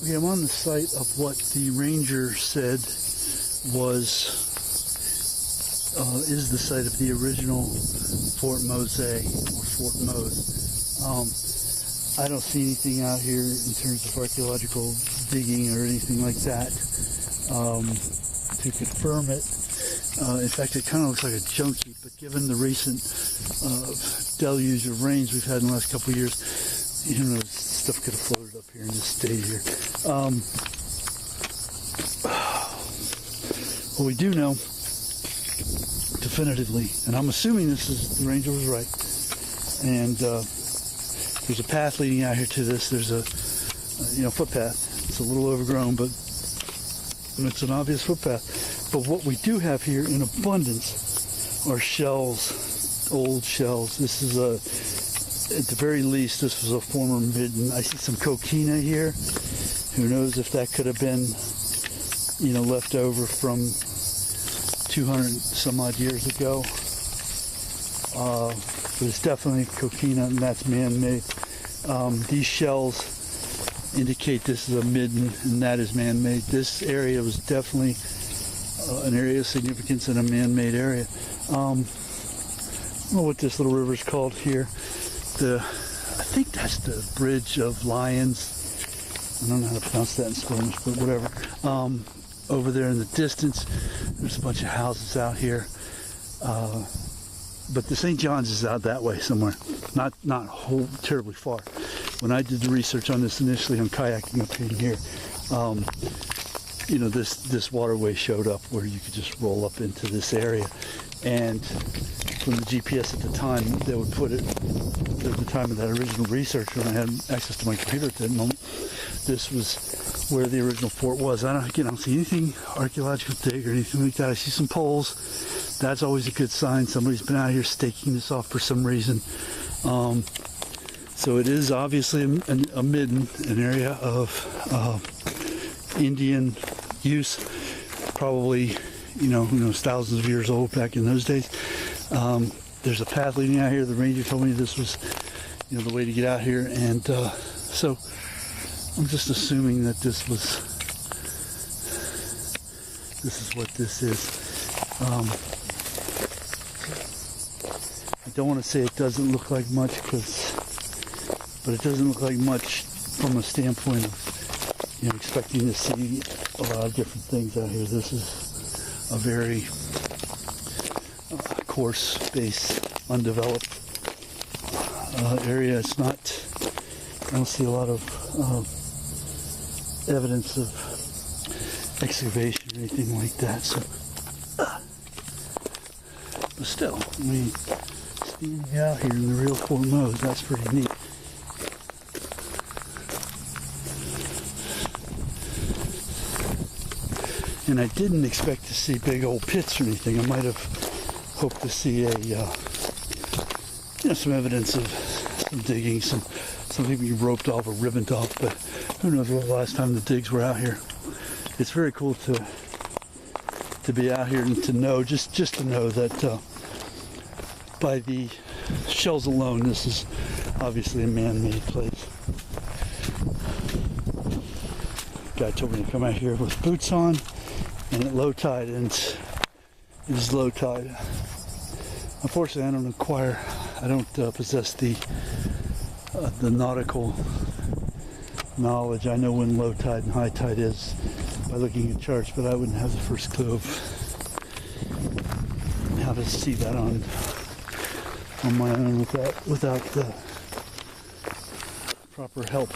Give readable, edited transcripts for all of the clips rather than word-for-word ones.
Okay, I'm on the site of what the ranger said is the site of the original Fort Mose or Fort Mose. I don't see anything out here in terms of archaeological digging or anything like that to confirm it. In fact, it kind of looks like a junk heap, but given the recent deluge of rains we've had in the last couple of years, you know, stuff could have floated up here and just stayed here. What we do know definitively, and I'm assuming the ranger was right, and there's a path leading out here to this. There's a footpath. It's a little overgrown, but it's an obvious footpath. But what we do have here in abundance are shells, old shells. This is at the very least, this was a former midden. I see some coquina here. Who knows if that could have been, left over from 200 some odd years ago. But it's definitely coquina, and that's man-made. These shells indicate this is a midden, and that is man-made. This area was definitely an area of significance and a man-made area. I don't know what this little river is called here. I think that's the Bridge of Lions. I don't know how to pronounce that in Spanish, but whatever. Over there in the distance, there's a bunch of houses out here. But the St. John's is out that way somewhere, not terribly far. When I did the research on this initially on kayaking up in here, this waterway showed up where you could just roll up into this area. And from the GPS at the time, they would put it, at the time of that original research, when I had access to my computer at that moment, this was where the original fort was. I don't see anything archaeological dig or anything like that. I see some poles. That's always a good sign. Somebody's been out here staking this off for some reason. So it is obviously a midden, an area of Indian use, probably, who knows, thousands of years old back in those days. There's a path leading out here. The ranger told me this was, the way to get out here, and so I'm just assuming that this is what this is. I don't want to say it doesn't look like much, but it doesn't look like much from a standpoint of, expecting to see a lot of different things out here. This is a very coarse space, undeveloped area. It's not, I don't see a lot of evidence of excavation or anything like that. So, but still, standing out here in the real Fort Mose, that's pretty neat. And I didn't expect to see big old pits or anything. I might have hoped to see some evidence of some digging, something being roped off or ribboned off, but who knows what the last time the digs were out here. It's very cool to be out here and to know, just to know that by the shells alone, this is obviously a man-made place. Guy told me to come out here with boots on and at low tide, and it is low tide. Unfortunately, I don't possess the nautical knowledge. I know when low tide and high tide is by looking at charts, but I wouldn't have the first clue of how to see that on my own without the proper help.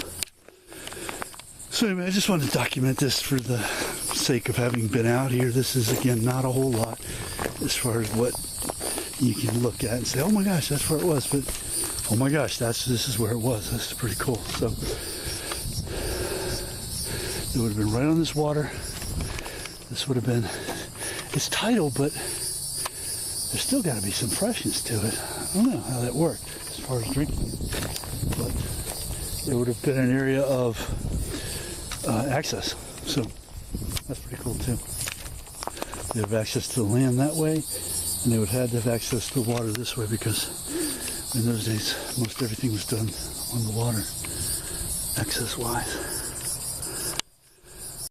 So anyway, I just wanted to document this for the sake of having been out here. This is, again, not a whole lot as far as what you can look at and say, oh my gosh, that's where it was, but oh my gosh, this is where it was. That's pretty cool. So it would have been right on this water. This would have been, it's tidal, but there's still got to be some freshness to it. I don't know how that worked as far as drinking, but it would have been an area of access. So that's pretty cool too. They have access to the land that way, and they would have to have access to the water this way, because in those days most everything was done on the water, access wise.